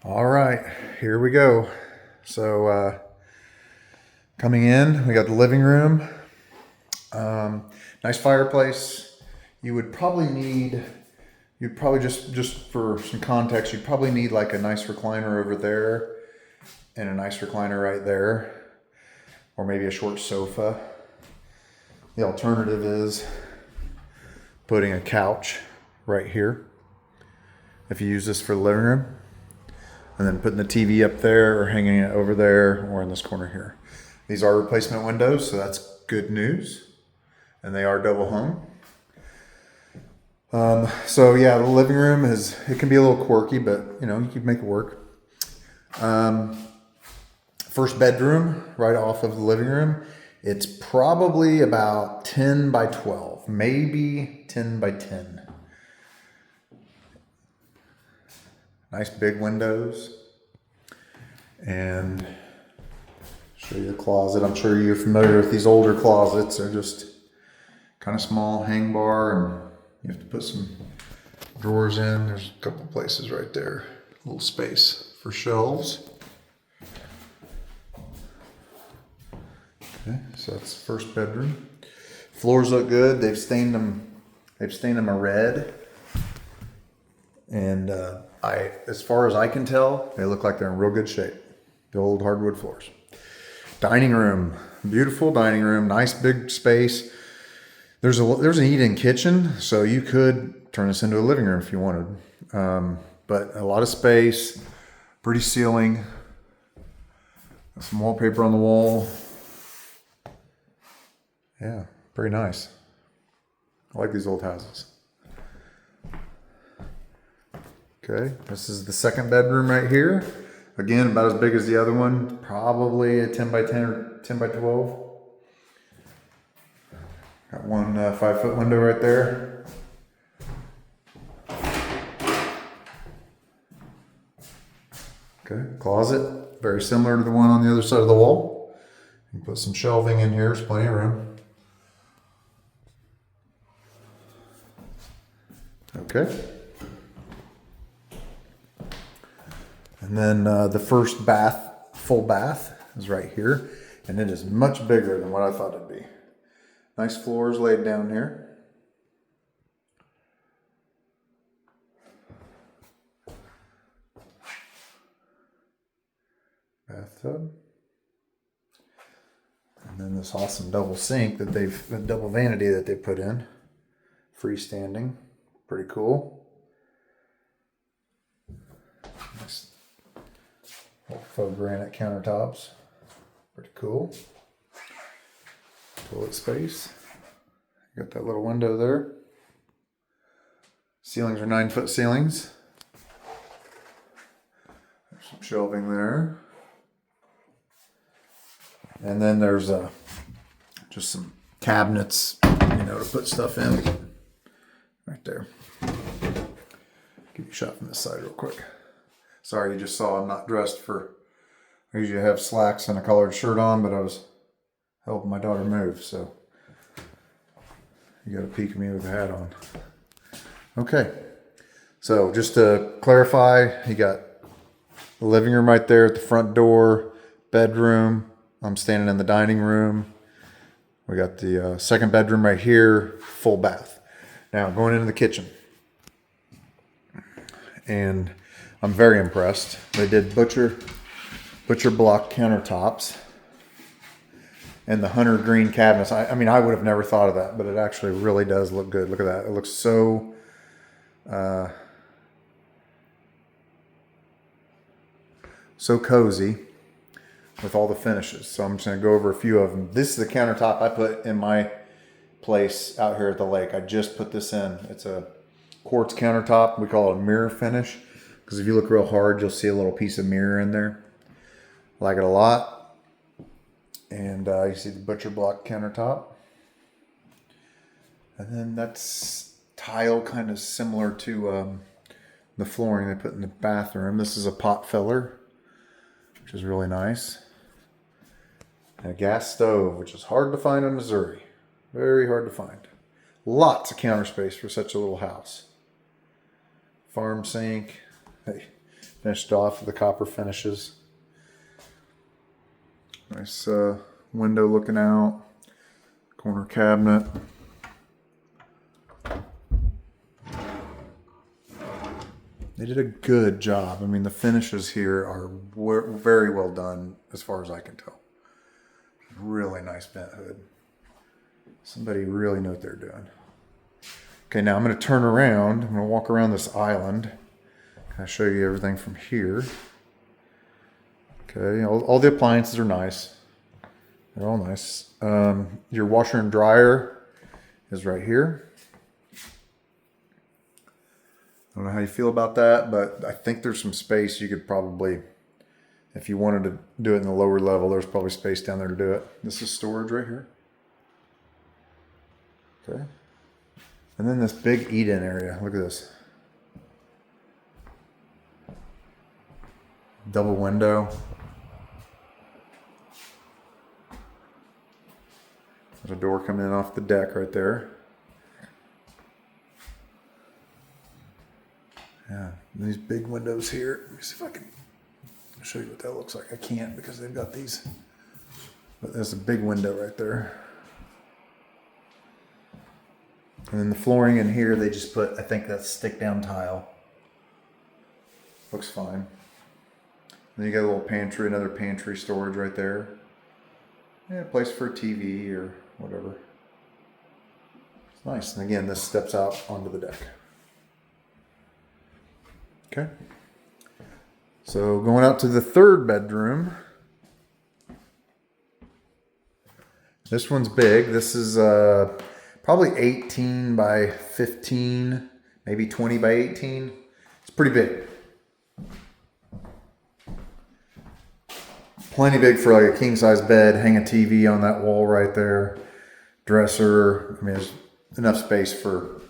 All right, here we go. So coming in, we got the living room. Nice fireplace. You would probably need, you'd probably just for some context, you'd probably need like a nice recliner over there and a nice recliner right there, or maybe a short sofa. The alternative is putting a couch right here if you use this for the living room, and then putting the TV up there or hanging it over there or in this corner here. These are replacement windows, so that's good news. And they are double hung. So yeah, the living room it can be a little quirky, but you can make it work. First bedroom right off of the living room. It's probably about 10 by 12, maybe 10 by 10. Nice big windows. And show you the closet. I'm sure you're familiar with these older closets. They're just kind of small, hang bar, and you have to put some drawers in. There's a couple places right there. A little space for shelves. Okay, so that's the first bedroom. Floors look good. They've stained them a red. And as far as I can tell, they look like they're in real good shape. The old hardwood floors. Dining room, beautiful dining room, nice big space. There's an eat-in kitchen, so you could turn this into a living room if you wanted. But a lot of space, pretty ceiling, some wallpaper on the wall. Yeah, pretty nice. I like these old houses. Okay, this is the second bedroom right here. Again, about as big as the other one. Probably a 10 by 10 or 10 by 12. Got one 5-foot window right there. Okay, closet. Very similar to the one on the other side of the wall. You can put some shelving in here. There's plenty of room. Okay. And then the first full bath is right here. And it is much bigger than what I thought it'd be. Nice floors laid down here. Bathtub. And then this awesome double sink the double vanity that they put in. Freestanding. Pretty cool. Nice faux granite countertops. Pretty cool. Toilet space. You got that little window there. Ceilings are 9-foot ceilings. There's some shelving there. And then there's just some cabinets, to put stuff in. Right there. Give you a shot from this side real quick. Sorry, you just saw I'm not dressed for... I usually have slacks and a collared shirt on, but I was helping my daughter move, so you got a peek at me with a hat on. Okay, so just to clarify, you got the living room right there at the front door, bedroom. I'm standing in the dining room. We got the second bedroom right here, full bath. Now going into the kitchen, and I'm very impressed. They did butcher block countertops and the hunter green cabinets. I mean, I would have never thought of that, but it actually really does look good. Look at that. It looks so so cozy with all the finishes. So I'm just going to go over a few of them. This is the countertop I put in my place out here at the lake. I just put this in. It's a quartz countertop. We call it a mirror finish because if you look real hard, you'll see a little piece of mirror in there. I like it a lot. And you see the butcher block countertop. And then that's tile kind of similar to the flooring they put in the bathroom. This is a pot filler, which is really nice. And a gas stove, which is hard to find in Missouri. Very hard to find. Lots of counter space for such a little house. Farm sink. Hey, Finished off with the copper finishes. Nice window looking out. Corner cabinet. They did a good job. I mean, the finishes here are very well done as far as I can tell. Really nice vent hood. Somebody really knew what they're doing. Okay, now I'm going to turn around. I'm going to walk around this island. I'll show you everything from here. Okay, all the appliances are nice. They're all nice. Your washer and dryer is right here. I don't know how you feel about that, but I think there's some space you could probably, if you wanted to do it in the lower level, there's probably space down there to do it. This is storage right here. Okay. And then this big eat-in area. Look at this. Double window. There's a door coming in off the deck right there. Yeah, and these big windows here. Let me see if I can show you what that looks like. I can't because they've got these. But there's a big window right there. And then the flooring in here, they just put, I think that's stick down tile. Looks fine. Then you got a little pantry, another pantry storage right there. Yeah, a place for a TV or whatever. It's nice. And again, this steps out onto the deck. Okay. So going out to the third bedroom. This one's big. This is probably 18 by 15, maybe 20 by 18. It's pretty big. Plenty big for like a king size bed. Hang a TV on that wall right there. Dresser. I mean, there's enough space for,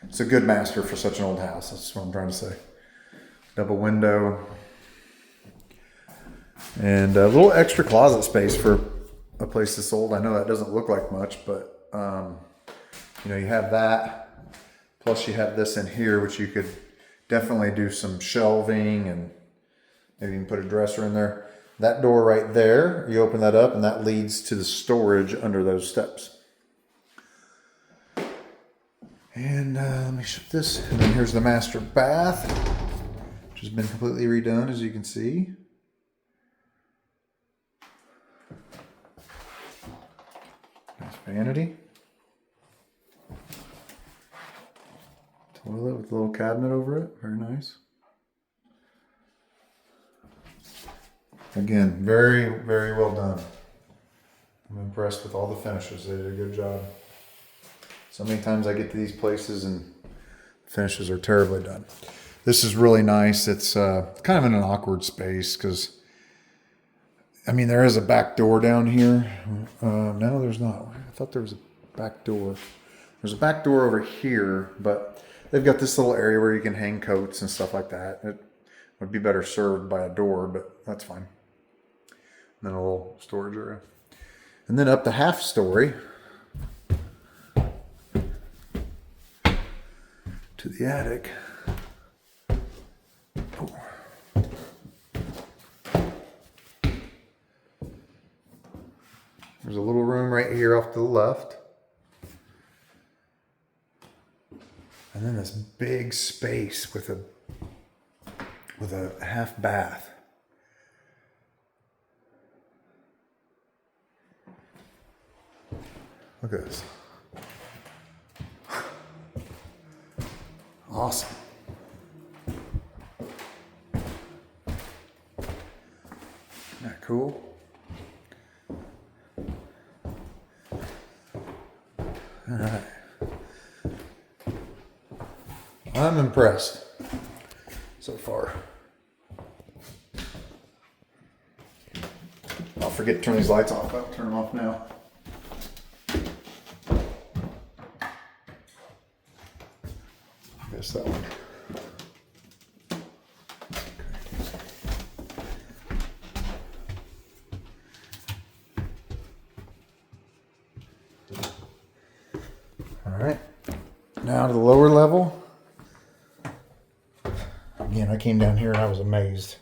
it's a good master for such an old house. That's what I'm trying to say. Double window. And a little extra closet space for a place this old. I know that doesn't look like much, but you know, you have that. Plus you have this in here, which you could definitely do some shelving and maybe even put a dresser in there. That door right there, you open that up and that leads to the storage under those steps. And let me show this. And then here's the master bath, which has been completely redone, as you can see. Nice vanity. Toilet with a little cabinet over it. Very nice. Again, very, very well done. I'm impressed with all the finishes. They did a good job. So many times I get to these places and finishes are terribly done. This is really nice. It's kind of in an awkward space because, I mean, there is a back door down here. No, there's not. I thought there was a back door. There's a back door over here, but they've got this little area where you can hang coats and stuff like that. It would be better served by a door, but that's fine. And then a little storage area. And then up the half story to the attic. Oh. There's a little room right here off to the left. And then this big space with a half bath. Look at this. Awesome. Isn't that cool? All right. I'm impressed so far. I'll forget to turn these lights off. I'll turn them off now. I guess that one. All right. Now to the lower level. Again, I came down here and I was amazed.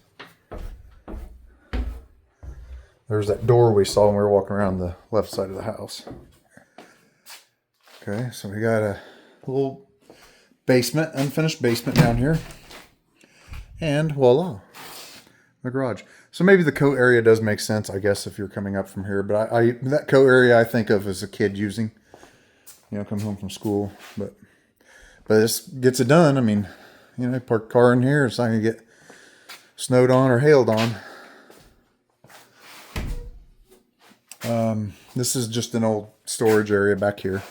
There's that door we saw when we were walking around the left side of the house. Okay, so we got a little basement, unfinished basement down here. And voila, the garage. So maybe the coat area does make sense, I guess, if you're coming up from here. But that coat area I think of as a kid using, come home from school. But this gets it done. I mean, park a car in here. It's not going to get snowed on or hailed on. This is just an old storage area back here.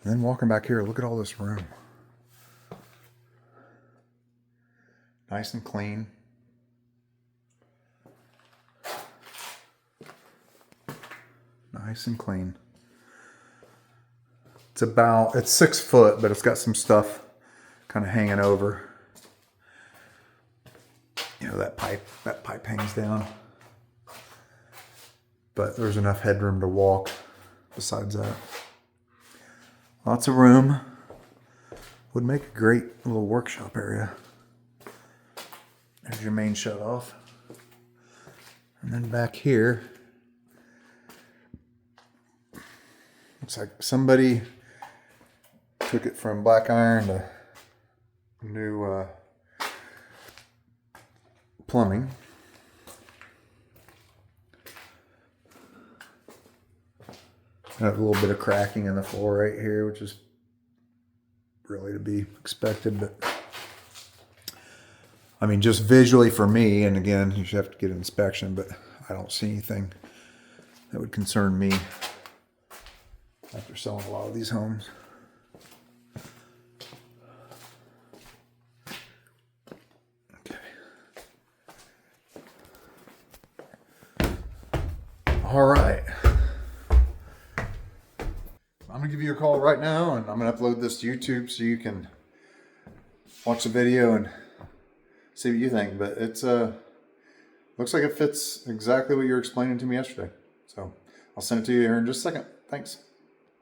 And then walking back here, look at all this room. Nice and clean. Nice and clean. It's 6 foot, but it's got some stuff kind of hanging over. That pipe hangs down. But there's enough headroom to walk besides that. Lots of room. Would make a great little workshop area. There's your main shut off. And then back here, looks like somebody took it from black iron to new plumbing. Got a little bit of cracking in the floor right here, which is really to be expected, but I mean, just visually for me, and again, you should have to get an inspection, but I don't see anything that would concern me after selling a lot of these homes. Okay. All right. I'm going to give you a call right now, and I'm going to upload this to YouTube so you can watch the video and see what you think. But it's looks like it fits exactly what you were explaining to me yesterday. So I'll send it to you here in just a second. Thanks.